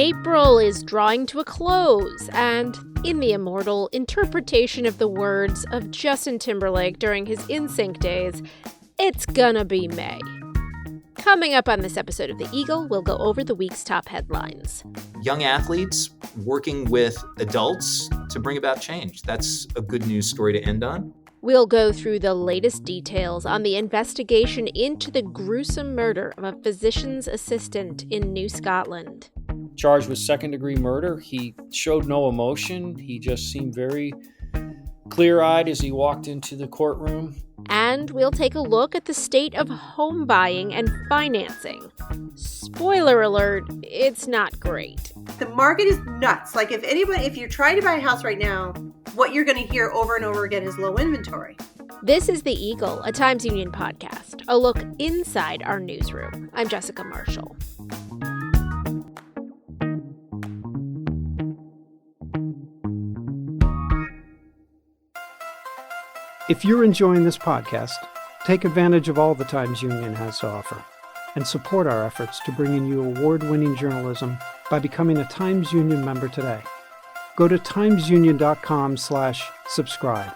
April is drawing to a close, and in the immortal interpretation of the words of Justin Timberlake during his NSYNC days, it's gonna be May. Coming up on this episode of The Eagle, we'll go over the week's top headlines. Young athletes working with adults to bring about change. That's a good news story to end on. We'll go through the latest details on the investigation into the gruesome murder of a physician's assistant in New Scotland. Charged with second-degree murder. He showed no emotion. He just seemed very clear-eyed as he walked into the courtroom. And we'll take a look at the state of home buying and financing. Spoiler alert, it's not great. The market is nuts. Like if you're trying to buy a house right now, what you're going to hear over and over again is low inventory. This is The Eagle, a Times Union podcast, a look inside our newsroom. I'm Jessica Marshall. If you're enjoying this podcast, take advantage of all the Times Union has to offer and support our efforts to bring in you award-winning journalism by becoming a Times Union member today. Go to timesunion.com/subscribe.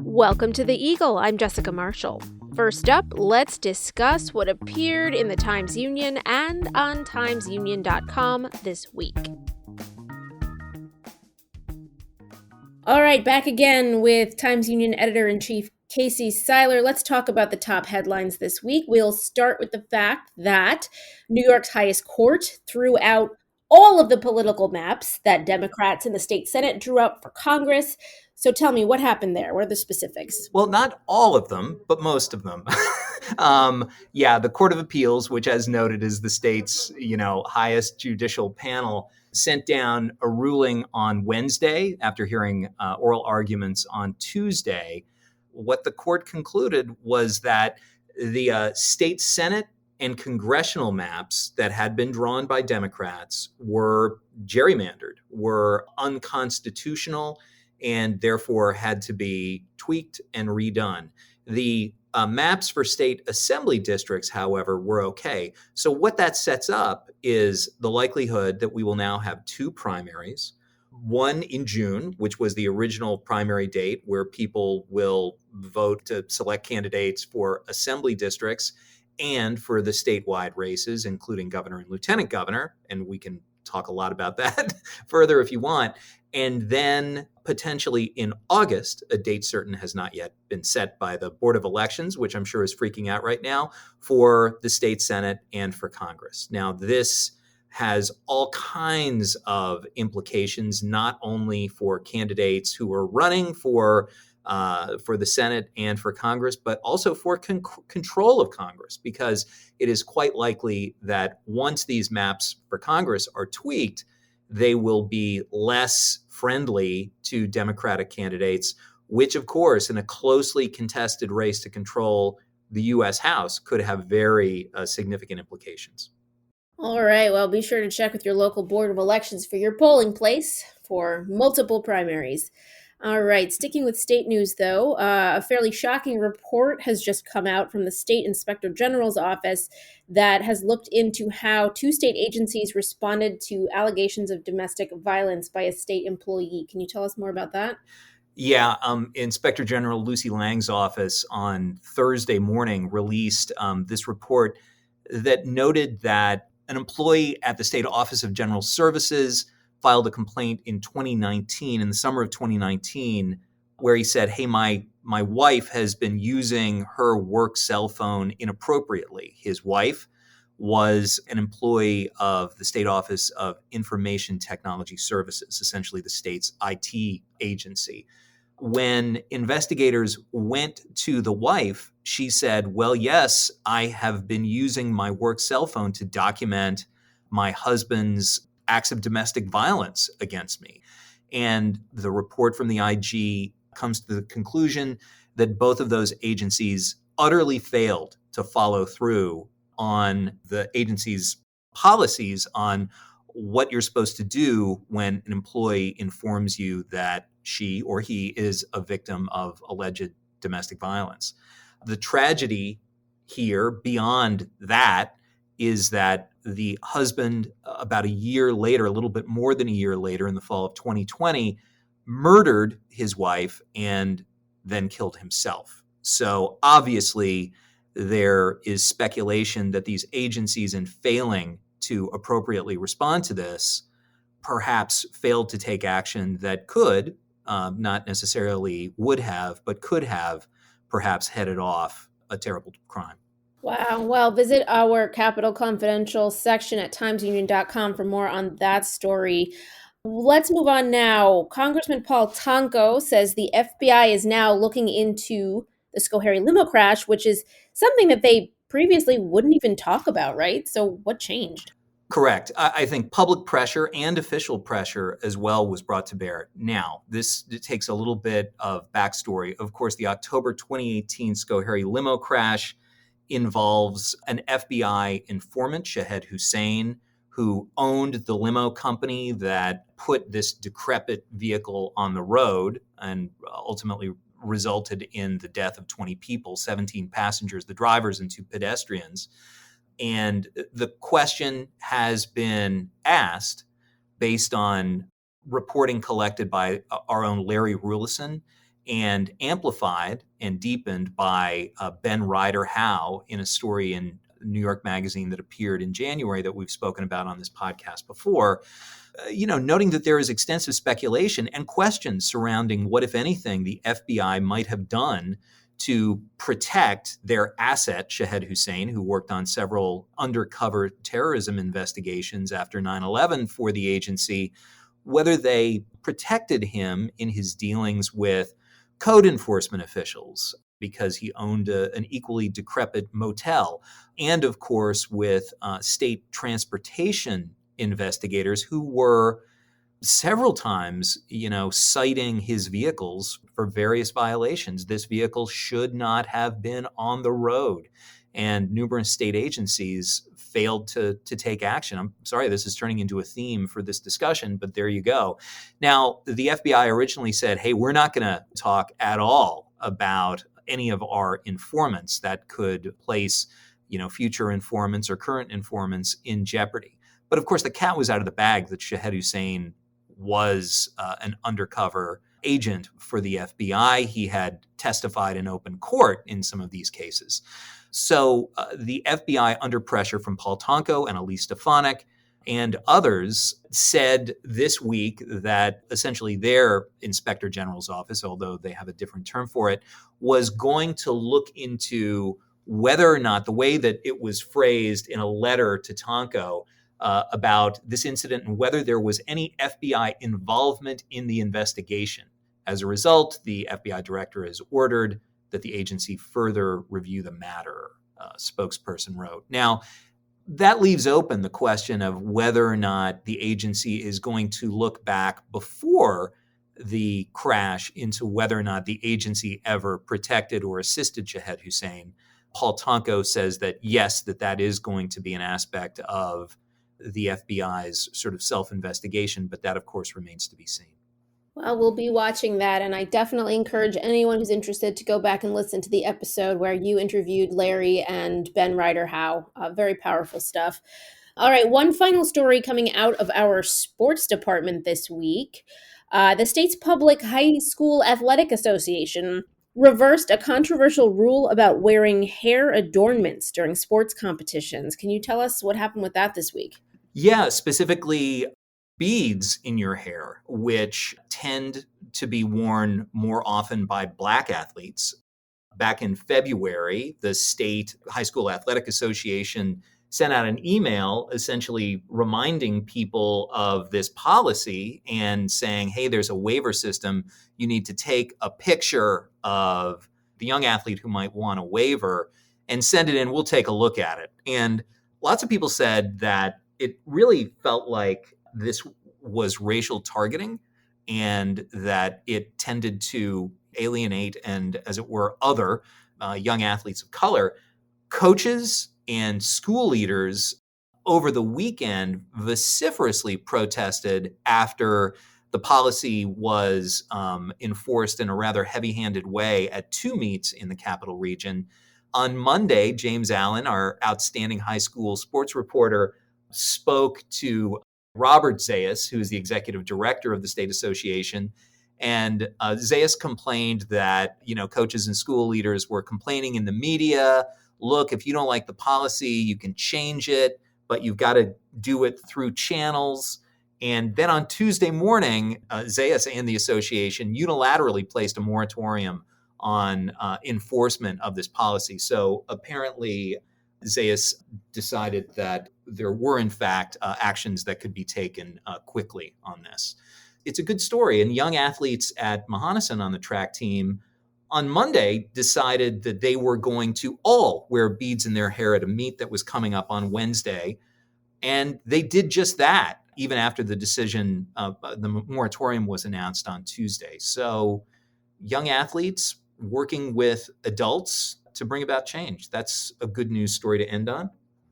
Welcome to The Eagle. I'm Jessica Marshall. First up, let's discuss what appeared in the Times Union and on timesunion.com this week. All right, back again with Times Union Editor-in-Chief Casey Seiler. Let's talk about the top headlines this week. We'll start with the fact that New York's highest court threw out all of the political maps that Democrats in the state Senate drew up for Congress. So tell me, what happened there? What are the specifics? Well, not all of them, but most of them. The Court of Appeals, which as noted is the state's, highest judicial panel, sent down a ruling on Wednesday after hearing oral arguments on Tuesday. What the court concluded was that the state Senate and congressional maps that had been drawn by Democrats were gerrymandered, were unconstitutional, and therefore had to be tweaked and redone. The maps for state assembly districts, however, were okay. So what that sets up is the likelihood that we will now have two primaries, one in June, which was the original primary date where people will vote to select candidates for assembly districts and for the statewide races, including governor and lieutenant governor, and we can talk a lot about that further if you want. And then potentially in August, a date certain has not yet been set by the Board of Elections, which I'm sure is freaking out right now, for the state Senate and for Congress. Now, this has all kinds of implications, not only for candidates who are running for the Senate and for Congress, but also for control of Congress, because it is quite likely that once these maps for Congress are tweaked, they will be less friendly to Democratic candidates, which, of course, in a closely contested race to control the U.S. House could have very significant implications. All right, well, be sure to check with your local Board of Elections for your polling place for multiple primaries. All right, sticking with state news, though, a fairly shocking report has just come out from the State Inspector General's office that has looked into how two state agencies responded to allegations of domestic violence by a state employee. Can you tell us more about that? Yeah, Inspector General Lucy Lang's office on Thursday morning released this report that noted that an employee at the State Office of General Services filed a complaint in 2019, in the summer of 2019, where he said, hey, my wife has been using her work cell phone inappropriately. His wife was an employee of the State Office of Information Technology Services, essentially the state's IT agency. When investigators went to the wife, she said, well, yes, I have been using my work cell phone to document my husband's acts of domestic violence against me. And the report from the IG comes to the conclusion that both of those agencies utterly failed to follow through on the agency's policies on what you're supposed to do when an employee informs you that she or he is a victim of alleged domestic violence. The tragedy here beyond that is that the husband, about a year later, a little bit more than a year later, in the fall of 2020, murdered his wife and then killed himself. So obviously, there is speculation that these agencies, in failing to appropriately respond to this, perhaps failed to take action that could, not necessarily would have, but could have perhaps headed off a terrible crime. Wow. Well, visit our Capital Confidential section at timesunion.com for more on that story. Let's move on now. Congressman Paul Tonko says the FBI is now looking into the Schoharie limo crash, which is something that they previously wouldn't even talk about, right? So what changed? Correct. I think public pressure and official pressure as well was brought to bear. Now, this takes a little bit of backstory. Of course, the October 2018 Schoharie limo crash involves an FBI informant, Shahed Hussein, who owned the limo company that put this decrepit vehicle on the road and ultimately resulted in the death of 20 people, 17 passengers, the drivers, and 2 pedestrians. And the question has been asked based on reporting collected by our own Larry Rulison and amplified and deepened by Ben Ryder Howe in a story in New York Magazine that appeared in January that we've spoken about on this podcast before, noting that there is extensive speculation and questions surrounding what, if anything, the FBI might have done to protect their asset, Shahed Hussein, who worked on several undercover terrorism investigations after 9/11 for the agency, whether they protected him in his dealings with code enforcement officials because he owned an equally decrepit motel, and of course with state transportation investigators who were several times, citing his vehicles for various violations. This vehicle should not have been on the road. And numerous state agencies failed to take action. I'm sorry, this is turning into a theme for this discussion, but there you go. Now, the FBI originally said, hey, we're not going to talk at all about any of our informants that could place, future informants or current informants in jeopardy. But of course, the cat was out of the bag that Shahed Hussein was an undercover agent for the FBI. He had testified in open court in some of these cases. So the FBI, under pressure from Paul Tonko and Elise Stefanik and others, said this week that essentially their Inspector General's office, although they have a different term for it, was going to look into whether or not the way that it was phrased in a letter to Tonko about this incident and whether there was any FBI involvement in the investigation. As a result, the FBI director has ordered that the agency further review the matter, a spokesperson wrote. Now, that leaves open the question of whether or not the agency is going to look back before the crash into whether or not the agency ever protected or assisted Shahed Hussein. Paul Tonko says that yes, that is going to be an aspect of the FBI's sort of self-investigation, but that, of course, remains to be seen. Well, we'll be watching that, and I definitely encourage anyone who's interested to go back and listen to the episode where you interviewed Larry and Ben Ryder Howe. Very powerful stuff. All right, one final story coming out of our sports department this week. The state's public high school athletic association reversed a controversial rule about wearing hair adornments during sports competitions. Can you tell us what happened with that this week? Yeah, specifically beads in your hair, which tend to be worn more often by Black athletes. Back in February, the State High School Athletic Association sent out an email essentially reminding people of this policy and saying, hey, there's a waiver system. You need to take a picture of the young athlete who might want a waiver and send it in. We'll take a look at it. And lots of people said that it really felt like this was racial targeting and that it tended to alienate and, as it were, other young athletes of color. Coaches and school leaders over the weekend vociferously protested after the policy was enforced in a rather heavy-handed way at 2 meets in the capital region. On Monday, James Allen, our outstanding high school sports reporter, spoke to Robert Zayas, who is the executive director of the state association. And Zayas complained that, coaches and school leaders were complaining in the media. Look, if you don't like the policy, you can change it, but you've got to do it through channels. And then on Tuesday morning, Zayas and the association unilaterally placed a moratorium on enforcement of this policy. So apparently, Zayas decided that there were, in fact, actions that could be taken quickly on this. It's a good story. And young athletes at Mahonison on the track team on Monday decided that they were going to all wear beads in their hair at a meet that was coming up on Wednesday. And they did just that, even after the decision, the moratorium was announced on Tuesday. So young athletes working with adults to bring about change. That's a good news story to end on.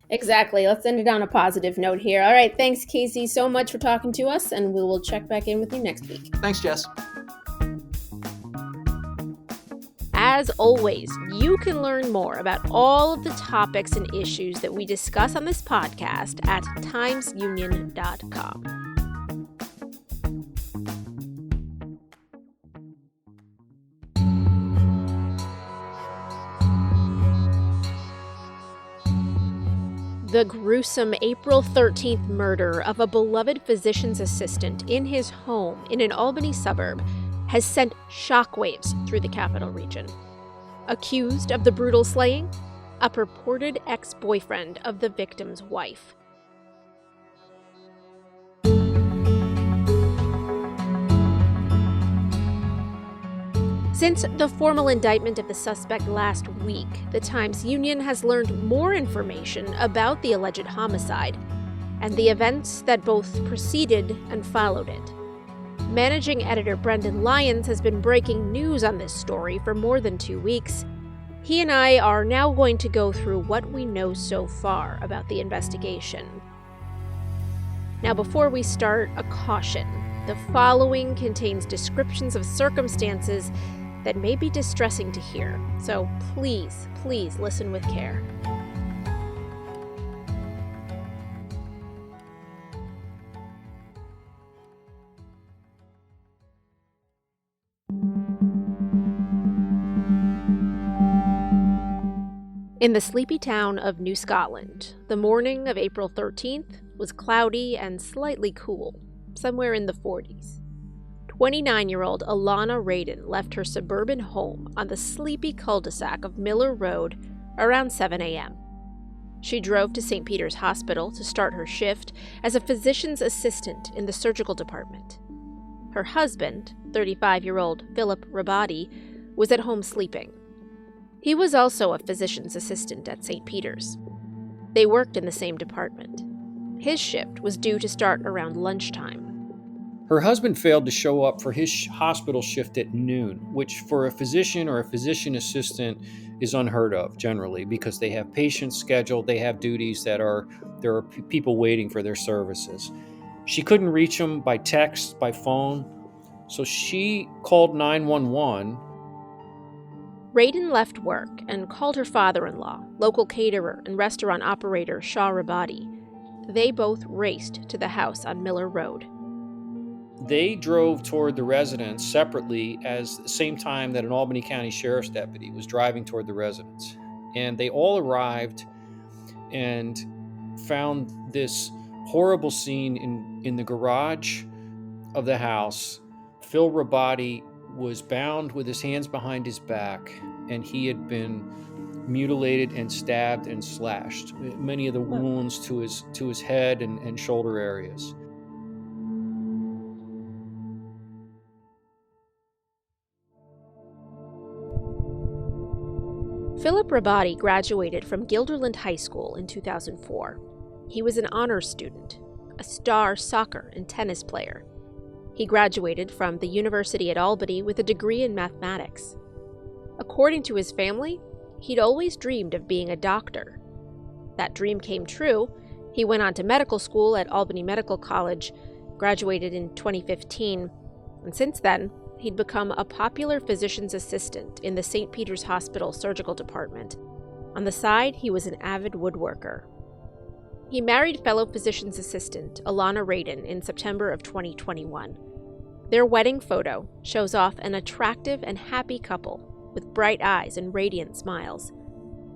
Exactly. Let's end it on a positive note here. All right. Thanks, Casey, so much for talking to us, and we will check back in with you next week. Thanks, Jess. As always, you can learn more about all of the topics and issues that we discuss on this podcast at timesunion.com. The gruesome April 13th murder of a beloved physician's assistant in his home in an Albany suburb has sent shockwaves through the capital region. Accused of the brutal slaying, a purported ex-boyfriend of the victim's wife. Since the formal indictment of the suspect last week, the Times-Union has learned more information about the alleged homicide and the events that both preceded and followed it. Managing editor Brendan Lyons has been breaking news on this story for more than 2 weeks. He and I are now going to go through what we know so far about the investigation. Now, before we start, a caution. The following contains descriptions of circumstances that may be distressing to hear, so please listen with care. In the sleepy town of New Scotland, the morning of April 13th was cloudy and slightly cool, somewhere in the 40s. 29-year-old Alana Radin left her suburban home on the sleepy cul-de-sac of Miller Road around 7 a.m. She drove to St. Peter's Hospital to start her shift as a physician's assistant in the surgical department. Her husband, 35-year-old Philip Rabati, was at home sleeping. He was also a physician's assistant at St. Peter's. They worked in the same department. His shift was due to start around lunchtime. Her husband failed to show up for his hospital shift at noon, which for a physician or a physician assistant is unheard of generally because they have patients scheduled, they have duties there are people waiting for their services. She couldn't reach him by text, by phone, so she called 911. Radin left work and called her father-in-law, local caterer and restaurant operator Shah Rabati. They both raced to the house on Miller Road. They drove toward the residence separately as the same time that an Albany County Sheriff's deputy was driving toward the residence. And they all arrived and found this horrible scene in the garage of the house. Phil Rabati was bound with his hands behind his back, and he had been mutilated and stabbed and slashed. Many of the wounds to his head and shoulder areas. Philip Rabati graduated from Guilderland High School in 2004. He was an honors student, a star soccer and tennis player. He graduated from the University at Albany with a degree in mathematics. According to his family, he'd always dreamed of being a doctor. That dream came true. He went on to medical school at Albany Medical College, graduated in 2015, and since then, he'd become a popular physician's assistant in the St. Peter's Hospital surgical department. On the side, he was an avid woodworker. He married fellow physician's assistant, Alana Radin, in September of 2021. Their wedding photo shows off an attractive and happy couple with bright eyes and radiant smiles.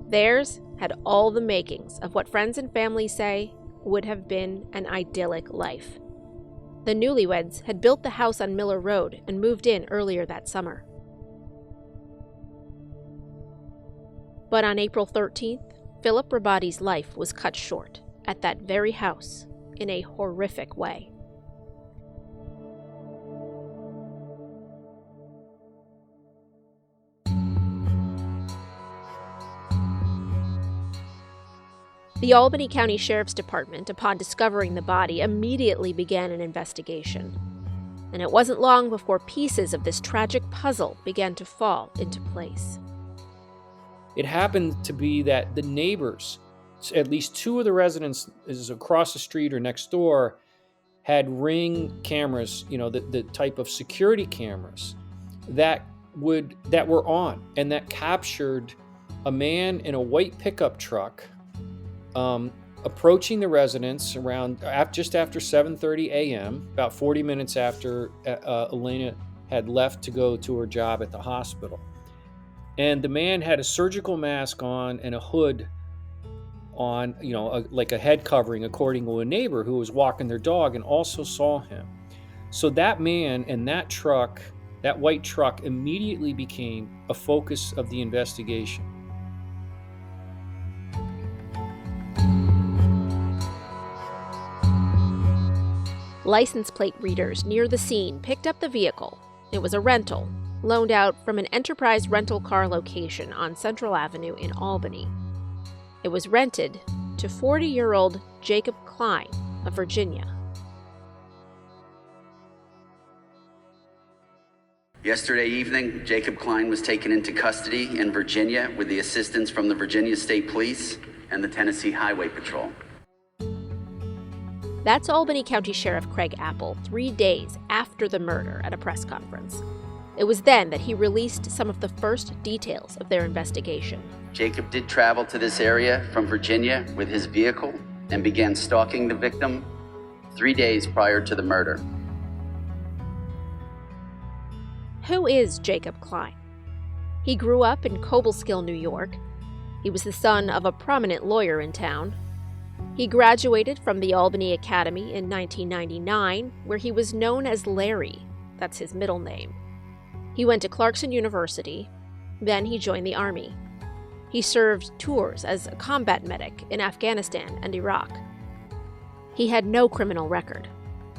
Theirs had all the makings of what friends and family say would have been an idyllic life. The newlyweds had built the house on Miller Road and moved in earlier that summer. But on April 13th, Philip Rabati's life was cut short at that very house in a horrific way. The Albany County Sheriff's Department, upon discovering the body, immediately began an investigation. And it wasn't long before pieces of this tragic puzzle began to fall into place. It happened to be that the neighbors, at least two of the residents across the street or next door, had Ring cameras, the type of security cameras that were on and that captured a man in a white pickup truck approaching the residence around just after 7:30 a.m., about 40 minutes after Elena had left to go to her job at the hospital. And the man had a surgical mask on and a hood on, like a head covering, according to a neighbor who was walking their dog and also saw him. So that man and that truck, that white truck, immediately became a focus of the investigation. License plate readers near the scene picked up the vehicle. It was a rental, loaned out from an Enterprise rental car location on Central Avenue in Albany. It was rented to 40-year-old Jacob Klein of Virginia. Yesterday evening, Jacob Klein was taken into custody in Virginia with the assistance from the Virginia State Police and the Tennessee Highway Patrol. That's Albany County Sheriff Craig Apple 3 days after the murder at a press conference. It was then that he released some of the first details of their investigation. Jacob did travel to this area from Virginia with his vehicle and began stalking the victim 3 days prior to the murder. Who is Jacob Klein? He grew up in Cobleskill, New York. He was the son of a prominent lawyer in town. He graduated from the Albany Academy in 1999, where he was known as Larry. That's his middle name. He went to Clarkson University. Then he joined the Army. He served tours as a combat medic in Afghanistan and Iraq. He had no criminal record,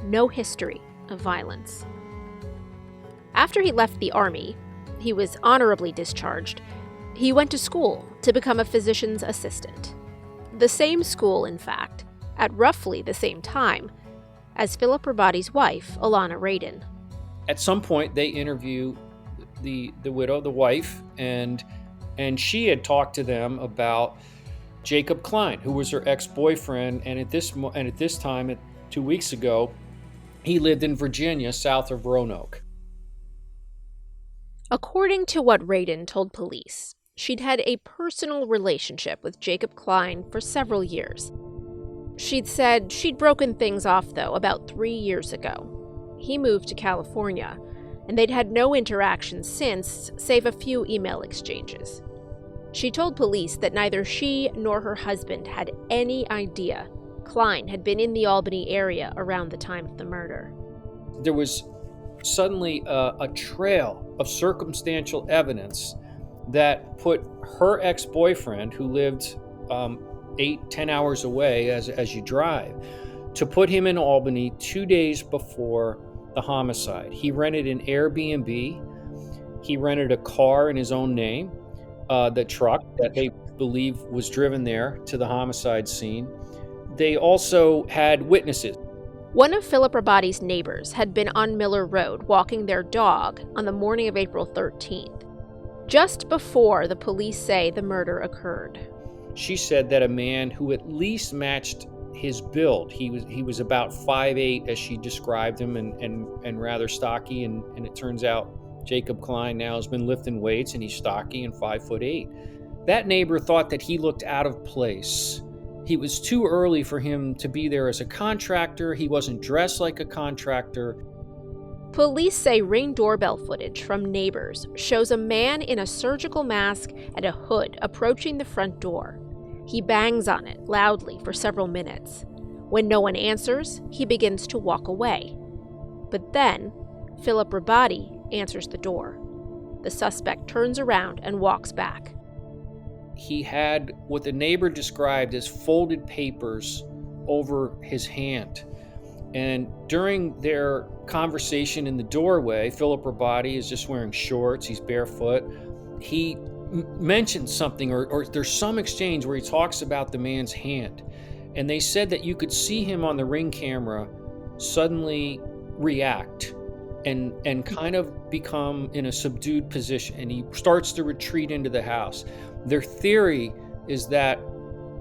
no history of violence. After he left the Army, he was honorably discharged. He went to school to become a physician's assistant. The same school, in fact, at roughly the same time as Philip Rabati's wife, Alana Radin. At some point, they interview the widow, the wife, and she had talked to them about Jacob Klein, who was her ex-boyfriend, and at this time, 2 weeks ago, he lived in Virginia, south of Roanoke. According to what Radin told police, she'd had a personal relationship with Jacob Klein for several years. She'd said she'd broken things off, though, about 3 years ago. He moved to California, and they'd had no interaction since, save a few email exchanges. She told police that neither she nor her husband had any idea Klein had been in the Albany area around the time of the murder. There was suddenly a trail of circumstantial evidence that put her ex-boyfriend, who lived 8-10 hours away as you drive, to put him in Albany 2 days before the homicide. He rented an Airbnb. He rented a car in his own name, the truck that they believe was driven there to the homicide scene. They also had witnesses. One of Philip Rabati's neighbors had been on Miller Road walking their dog on the morning of April 13th, just before the police say the murder occurred. She said that a man who at least matched his build, he was about 5'8", as she described him, and rather stocky, and it turns out Jacob Klein now has been lifting weights and he's stocky and 5'8". That neighbor thought that he looked out of place. He was too early for him to be there as a contractor. He wasn't dressed like a contractor. Police say Ring doorbell footage from neighbors shows a man in a surgical mask and a hood approaching the front door. He bangs on it loudly for several minutes. When no one answers, he begins to walk away. But then, Philip Rabati answers the door. The suspect turns around and walks back. He had what the neighbor described as folded papers over his hand. And during their conversation in the doorway, Philip Rabati is just wearing shorts, he's barefoot. He mentioned something, or there's some exchange where he talks about the man's hand. And they said that you could see him on the Ring camera suddenly react and kind of become in a subdued position. And he starts to retreat into the house. Their theory is that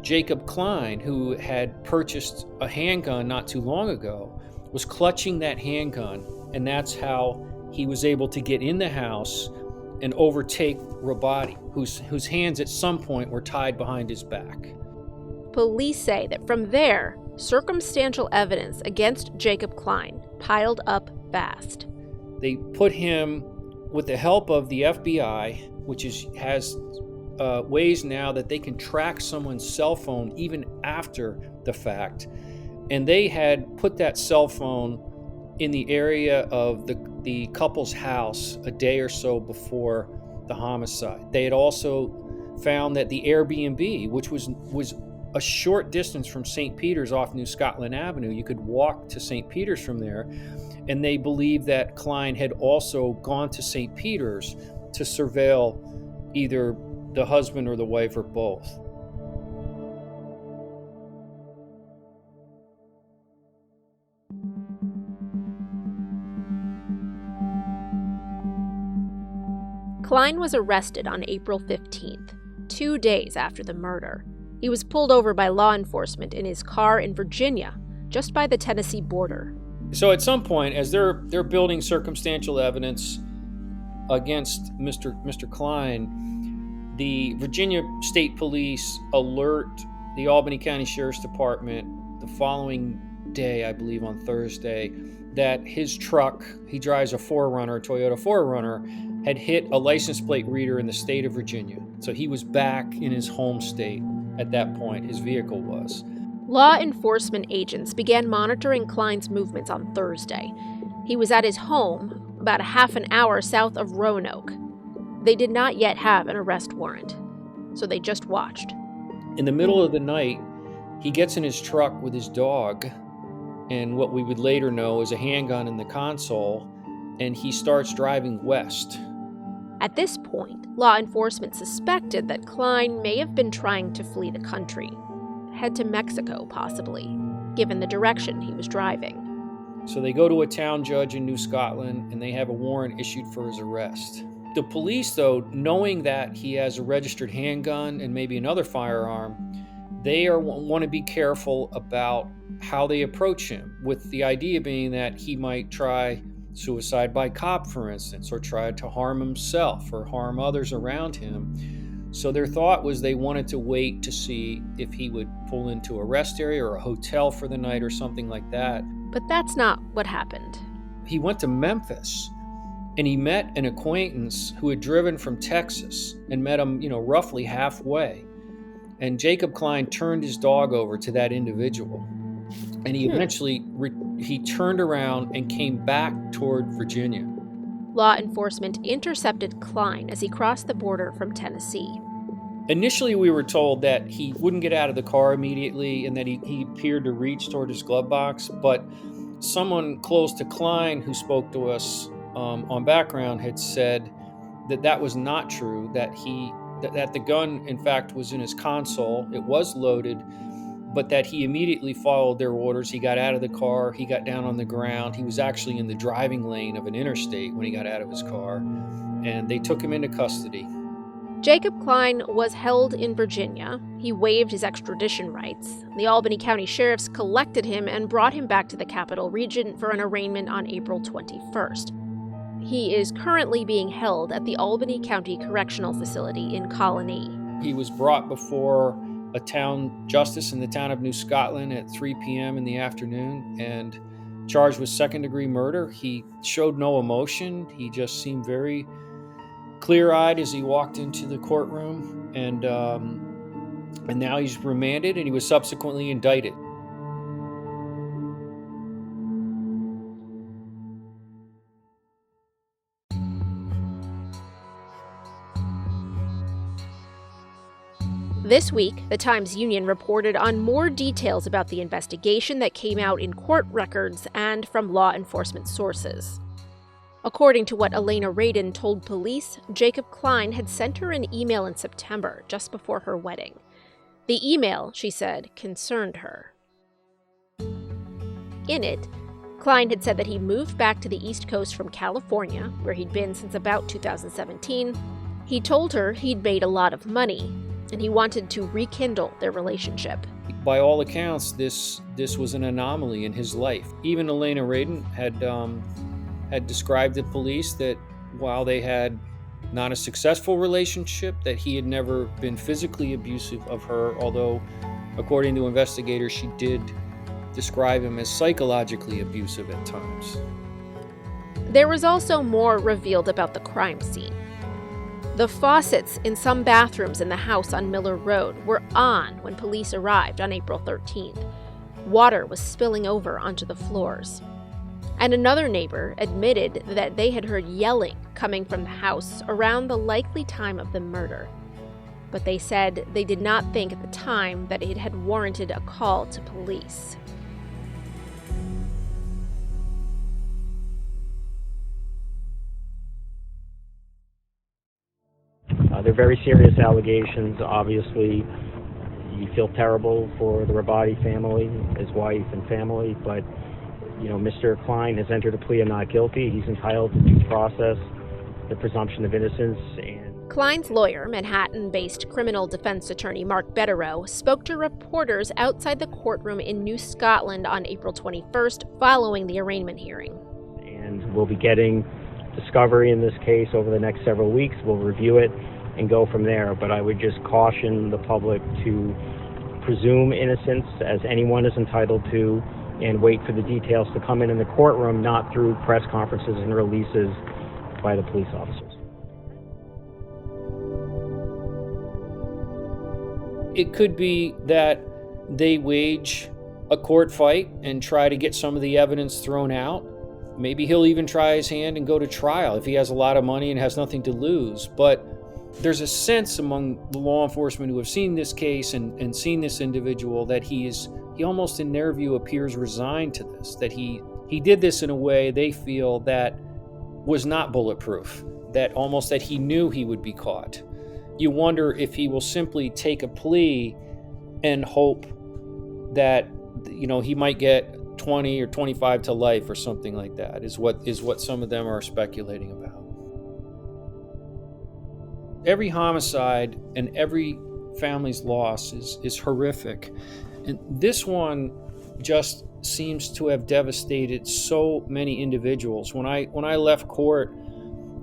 Jacob Klein, who had purchased a handgun not too long ago, was clutching that handgun, and that's how he was able to get in the house and overtake Rabati, whose hands at some point were tied behind his back. Police say that from there, circumstantial evidence against Jacob Klein piled up fast. They put him, with the help of the FBI, which has ways now that they can track someone's cell phone even after the fact. And they had put that cell phone in the area of the couple's house a day or so before the homicide. They had also found that the Airbnb, which was a short distance from St. Peter's off New Scotland Avenue, you could walk to St. Peter's from there, and they believed that Klein had also gone to St. Peter's to surveil either the husband or the wife or both. Klein was arrested on April 15th, 2 days after the murder. He was pulled over by law enforcement in his car in Virginia, just by the Tennessee border. So at some point, as they're building circumstantial evidence against Mr. Klein, the Virginia State Police alert the Albany County Sheriff's Department the following day, I believe on Thursday, that his truck, he drives a Toyota 4Runner, had hit a license plate reader in the state of Virginia. So he was back in his home state at that point, his vehicle was. Law enforcement agents began monitoring Klein's movements on Thursday. He was at his home, about a half an hour south of Roanoke. They did not yet have an arrest warrant, so they just watched. In the middle of the night, he gets in his truck with his dog and what we would later know is a handgun in the console, and he starts driving west. At this point, law enforcement suspected that Klein may have been trying to flee the country, head to Mexico possibly, given the direction he was driving. So they go to a town judge in New Scotland, and they have a warrant issued for his arrest. The police, though, knowing that he has a registered handgun and maybe another firearm, they want to be careful about how they approach him, with the idea being that he might try suicide by cop, for instance, or try to harm himself or harm others around him. So their thought was they wanted to wait to see if he would pull into a rest area or a hotel for the night or something like that. But that's not what happened. He went to Memphis, and he met an acquaintance who had driven from Texas and met him, roughly halfway. And Jacob Klein turned his dog over to that individual. And he eventually he turned around and came back toward Virginia. Law enforcement intercepted Klein as he crossed the border from Tennessee. Initially, we were told that he wouldn't get out of the car immediately and that he appeared to reach toward his glove box. But someone close to Klein who spoke to us on background had said that was not true, that the gun, in fact, was in his console. It was loaded, but that he immediately followed their orders. He got out of the car. He got down on the ground. He was actually in the driving lane of an interstate when he got out of his car, and they took him into custody. Jacob Klein was held in Virginia. He waived his extradition rights. The Albany County Sheriffs collected him and brought him back to the Capital Region for an arraignment on April 21st. He is currently being held at the Albany County Correctional Facility in Colony. He was brought before a town justice in the town of New Scotland at 3 p.m. in the afternoon and charged with second-degree murder. He showed no emotion. He just seemed very clear-eyed as he walked into the courtroom, and now he's remanded, and he was subsequently indicted. This week, the Times-Union reported on more details about the investigation that came out in court records and from law enforcement sources. According to what Elena Radin told police, Jacob Klein had sent her an email in September, just before her wedding. The email, she said, concerned her. In it, Klein had said that he moved back to the East Coast from California, where he'd been since about 2017. He told her he'd made a lot of money, and he wanted to rekindle their relationship. By all accounts, this was an anomaly in his life. Even Elena Radin had described to police that while they had not a successful relationship, that he had never been physically abusive of her, although, according to investigators, she did describe him as psychologically abusive at times. There was also more revealed about the crime scene. The faucets in some bathrooms in the house on Miller Road were on when police arrived on April 13th. Water was spilling over onto the floors. And another neighbor admitted that they had heard yelling coming from the house around the likely time of the murder. But they said they did not think at the time that it had warranted a call to police. They're very serious allegations. Obviously, you feel terrible for the Rabati family, his wife and family, but Mr. Klein has entered a plea of not guilty. He's entitled to due process, the presumption of innocence. And Klein's lawyer, Manhattan-based criminal defense attorney Mark Betterow, spoke to reporters outside the courtroom in New Scotland on April 21st following the arraignment hearing. And we'll be getting discovery in this case over the next several weeks. We'll review it and go from there. But I would just caution the public to presume innocence, as anyone is entitled to, and wait for the details to come in the courtroom, not through press conferences and releases by the police officers. It could be that they wage a court fight and try to get some of the evidence thrown out. Maybe he'll even try his hand and go to trial if he has a lot of money and has nothing to lose. But there's a sense among the law enforcement who have seen this case and seen this individual that he almost, in their view, appears resigned to this, that he did this in a way they feel that was not bulletproof, that he knew he would be caught. You wonder if he will simply take a plea and hope that he might get 20 or 25 to life or something like that, is what some of them are speculating about. Every homicide and every family's loss is horrific. And this one just seems to have devastated so many individuals. When I left court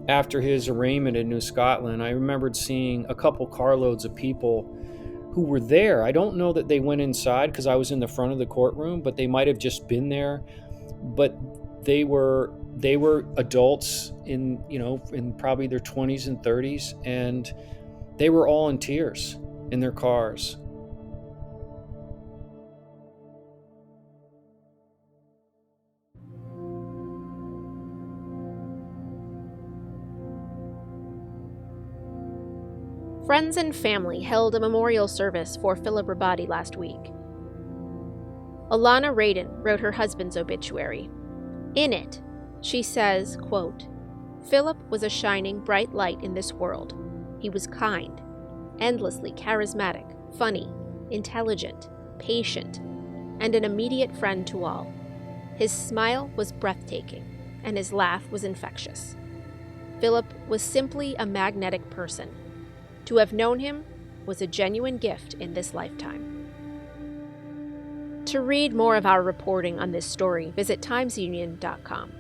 after his arraignment in New Scotland, I remembered seeing a couple carloads of people who were there. I don't know that they went inside because I was in the front of the courtroom, but they might have just been there. But they were adults in probably their 20s and 30s, and they were all in tears in their cars. Friends and family held a memorial service for Philip Rabati last week. Alana Radin wrote her husband's obituary. In it, she says, quote, "Philip was a shining bright light in this world. He was kind, endlessly charismatic, funny, intelligent, patient, and an immediate friend to all. His smile was breathtaking, and his laugh was infectious. Philip was simply a magnetic person. To have known him was a genuine gift in this lifetime." To read more of our reporting on this story, visit timesunion.com.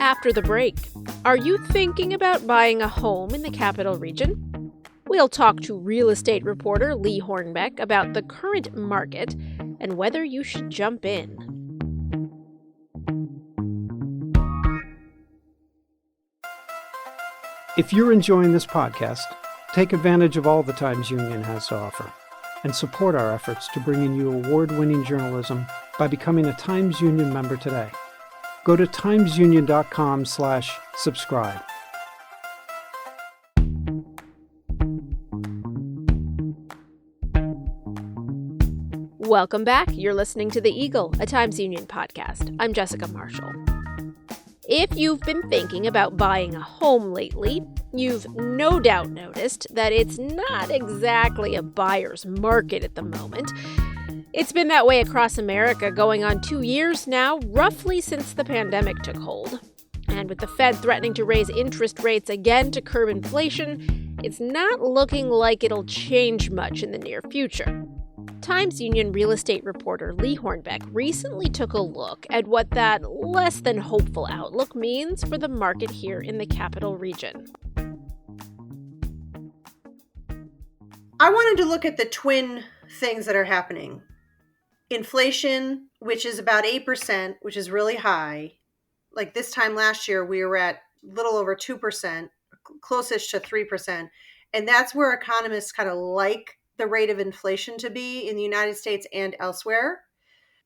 after the break. Are you thinking about buying a home in the capital region? We'll talk to real estate reporter Lee Hornbeck about the current market and whether you should jump in. If you're enjoying this podcast, take advantage of all the Times Union has to offer and support our efforts to bring in you award-winning journalism by becoming a Times Union member today. Go to timesunion.com/subscribe. Welcome back. You're listening to The Eagle, a Times Union podcast. I'm Jessica Marshall. If you've been thinking about buying a home lately, you've no doubt noticed that it's not exactly a buyer's market at the moment. It's been that way across America going on 2 years now, roughly since the pandemic took hold. And with the Fed threatening to raise interest rates again to curb inflation, it's not looking like it'll change much in the near future. Times Union real estate reporter Lee Hornbeck recently took a look at what that less than hopeful outlook means for the market here in the capital region. I wanted to look at the twin things that are happening. Inflation, which is about 8%, which is really high. Like this time last year, we were at a little over 2%, closest to 3%. And that's where economists kind of like the rate of inflation to be in the United States and elsewhere.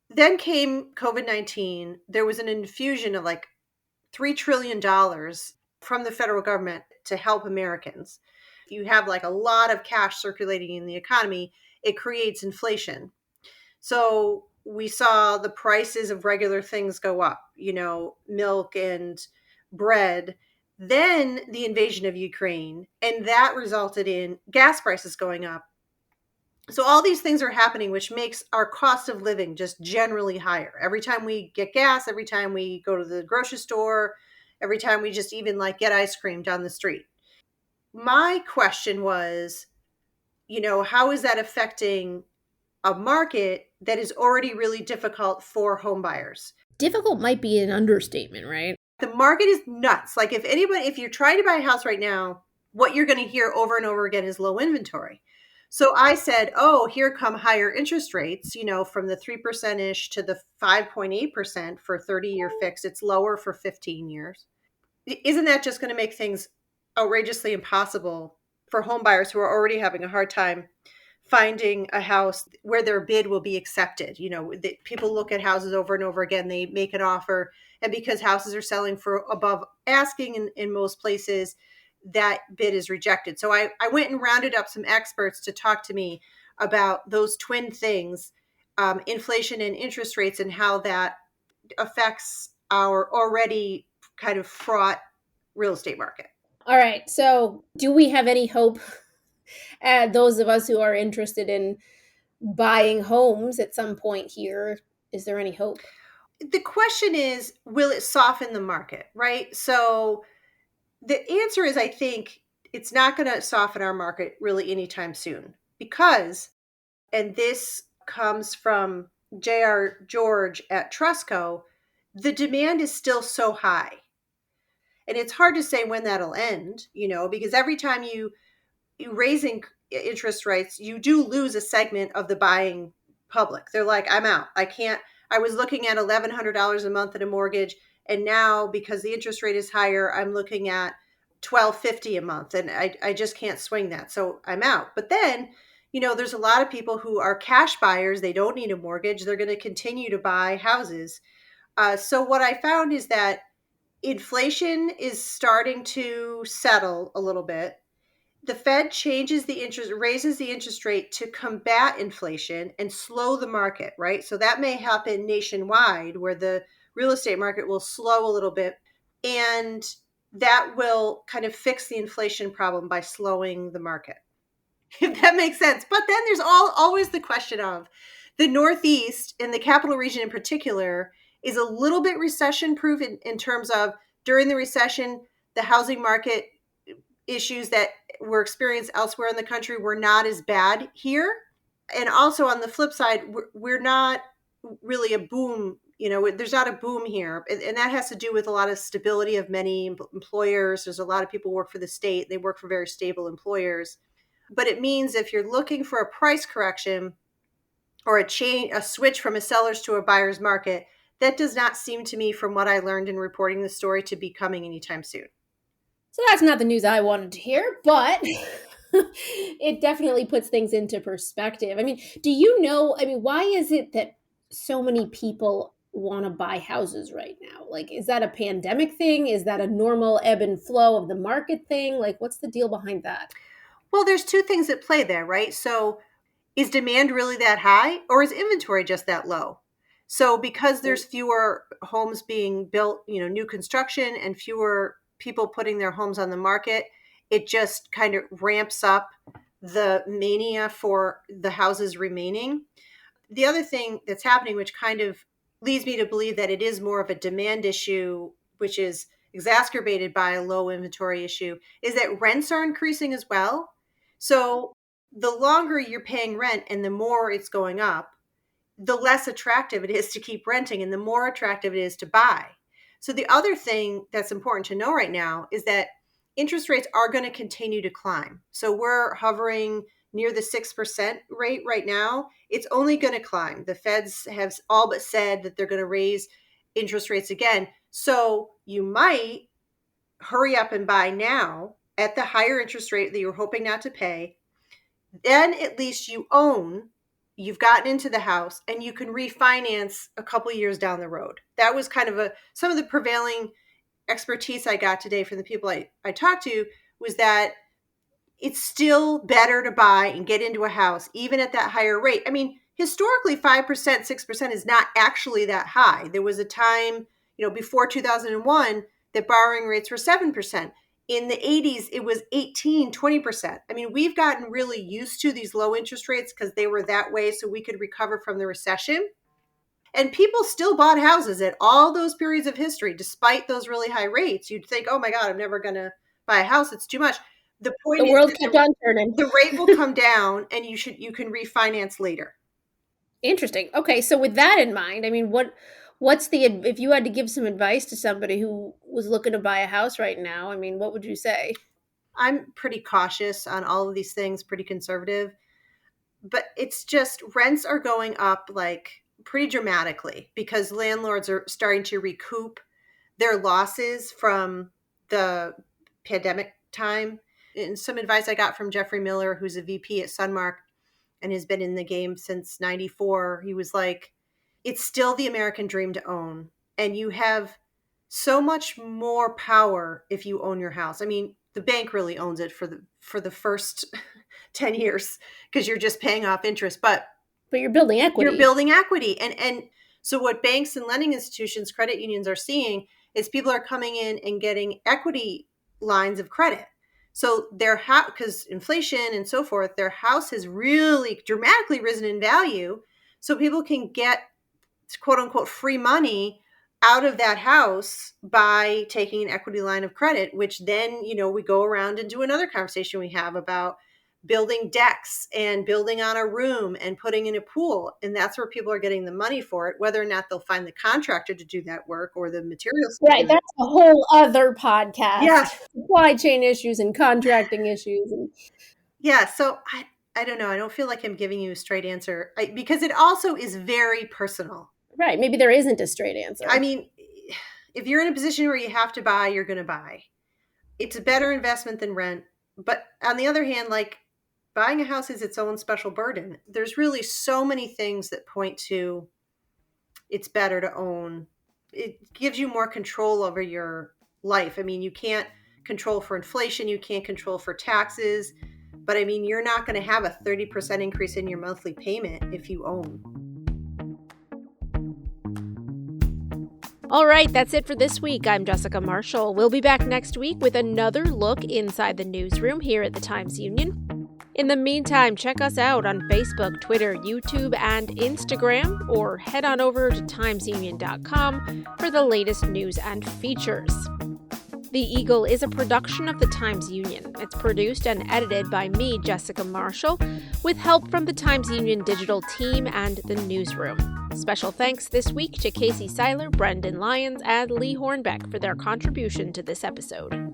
Then came COVID-19. There was an infusion of like $3 trillion from the federal government to help Americans. If you have like a lot of cash circulating in the economy, it creates inflation. So we saw the prices of regular things go up, milk and bread. Then the invasion of Ukraine, and that resulted in gas prices going up. So all these things are happening, which makes our cost of living just generally higher. Every time we get gas, every time we go to the grocery store, every time we just even like get ice cream down the street. My question was, how is that affecting a market that is already really difficult for home buyers? Difficult might be an understatement, right? The market is nuts. Like if you're trying to buy a house right now, what you're going to hear over and over again is low inventory. So I said, here come higher interest rates, from the 3%-ish to the 5.8% for 30-year fixed. It's lower for 15 years. Isn't that just going to make things outrageously impossible for home buyers who are already having a hard time finding a house where their bid will be accepted? People look at houses over and over again. They make an offer. And because houses are selling for above asking in most places, that bid is rejected. So I went and rounded up some experts to talk to me about those twin things, inflation and interest rates, and how that affects our already kind of fraught real estate market. All right. So do we have any hope, those of us who are interested in buying homes at some point here? Is there any hope? The question is, will it soften the market, right? So the answer is, I think it's not going to soften our market really anytime soon because, and this comes from J.R. George at Trustco, the demand is still so high. And it's hard to say when that'll end, because every time you raising interest rates, you do lose a segment of the buying public. They're like, I'm out. I was looking at $1,100 a month in a mortgage. And now because the interest rate is higher, I'm looking at $1,250 a month. And I just can't swing that. So I'm out. But then, there's a lot of people who are cash buyers. They don't need a mortgage. They're going to continue to buy houses. So what I found is that inflation is starting to settle a little bit. The Fed raises the interest rate to combat inflation and slow the market, right? So that may happen nationwide where the real estate market will slow a little bit, and that will kind of fix the inflation problem by slowing the market, if that makes sense. But then there's always the question of the Northeast, and the capital region in particular, is a little bit recession proof in terms of during the recession, the housing market issues that were experienced elsewhere in the country were not as bad here. And also on the flip side, we're not really a boom There's not a boom here. And that has to do with a lot of stability of many employers. There's a lot of people who work for the state. They work for very stable employers. But it means if you're looking for a price correction or a switch from a seller's to a buyer's market, that does not seem to me, from what I learned in reporting the story, to be coming anytime soon. So that's not the news I wanted to hear, but it definitely puts things into perspective. I mean, why is it that so many people want to buy houses right now? Like, is that a pandemic thing? Is that a normal ebb and flow of the market thing? Like, what's the deal behind that? Well, there's two things at play there, right? So is demand really that high, or is inventory just that low? So because there's fewer homes being built, new construction, and fewer people putting their homes on the market, it just kind of ramps up the mania for the houses remaining. The other thing that's happening, which kind of leads me to believe that it is more of a demand issue, which is exacerbated by a low inventory issue, is that rents are increasing as well. So the longer you're paying rent and the more it's going up, the less attractive it is to keep renting and the more attractive it is to buy. So the other thing that's important to know right now is that interest rates are going to continue to climb. So we're hovering near the 6% rate right now. It's only going to climb. The Feds have all but said that they're going to raise interest rates again. So you might hurry up and buy now at the higher interest rate that you're hoping not to pay. Then at least you've gotten into the house and you can refinance a couple years down the road. That was kind of some of the prevailing expertise I got today from the people I talked to, was that it's still better to buy and get into a house, even at that higher rate. I mean, historically, 5%, 6% is not actually that high. There was a time, before 2001, that borrowing rates were 7%. In the 80s, it was 18, 20%. I mean, we've gotten really used to these low interest rates because they were that way so we could recover from the recession. And people still bought houses at all those periods of history, despite those really high rates. You'd think, oh my God, I'm never going to buy a house. It's too much. The point is world kept on turning. The rate will come down and you can refinance later. Interesting. Okay. So with that in mind, I mean, if you had to give some advice to somebody who was looking to buy a house right now, I mean, what would you say? I'm pretty cautious on all of these things, pretty conservative, but it's just rents are going up like pretty dramatically because landlords are starting to recoup their losses from the pandemic time. And some advice I got from Jeffrey Miller, who's a VP at Sunmark and has been in the game since 94. He was like, it's still the American dream to own. And you have so much more power if you own your house. I mean, the bank really owns it for the first 10 years because you're just paying off interest. But you're building equity. You're building equity. And so what banks and lending institutions, credit unions are seeing is people are coming in and getting equity lines of credit. So because inflation and so forth, their house has really dramatically risen in value. So people can get quote unquote free money out of that house by taking an equity line of credit, which then, we go around and do another conversation we have about building decks and building on a room and putting in a pool. And that's where people are getting the money for it, whether or not they'll find the contractor to do that work or the materials. Right. That's a whole other podcast. Yeah. Supply chain issues and contracting issues. Yeah. So I don't know. I don't feel like I'm giving you a straight answer because it also is very personal. Right. Maybe there isn't a straight answer. I mean, if you're in a position where you have to buy, you're going to buy. It's a better investment than rent. But on the other hand, like buying a house is its own special burden. There's really so many things that point to it's better to own. It gives you more control over your life. I mean, you can't control for inflation. You can't control for taxes. But I mean, you're not going to have a 30% increase in your monthly payment if you own. All right, that's it for this week. I'm Jessica Marshall. We'll be back next week with another look inside the newsroom here at the Times-Union. In the meantime, check us out on Facebook, Twitter, YouTube, and Instagram, or head on over to timesunion.com for the latest news and features. The Eagle is a production of the Times-Union. It's produced and edited by me, Jessica Marshall, with help from the Times-Union digital team and the newsroom. Special thanks this week to Casey Seiler, Brendan Lyons, and Lee Hornbeck for their contribution to this episode.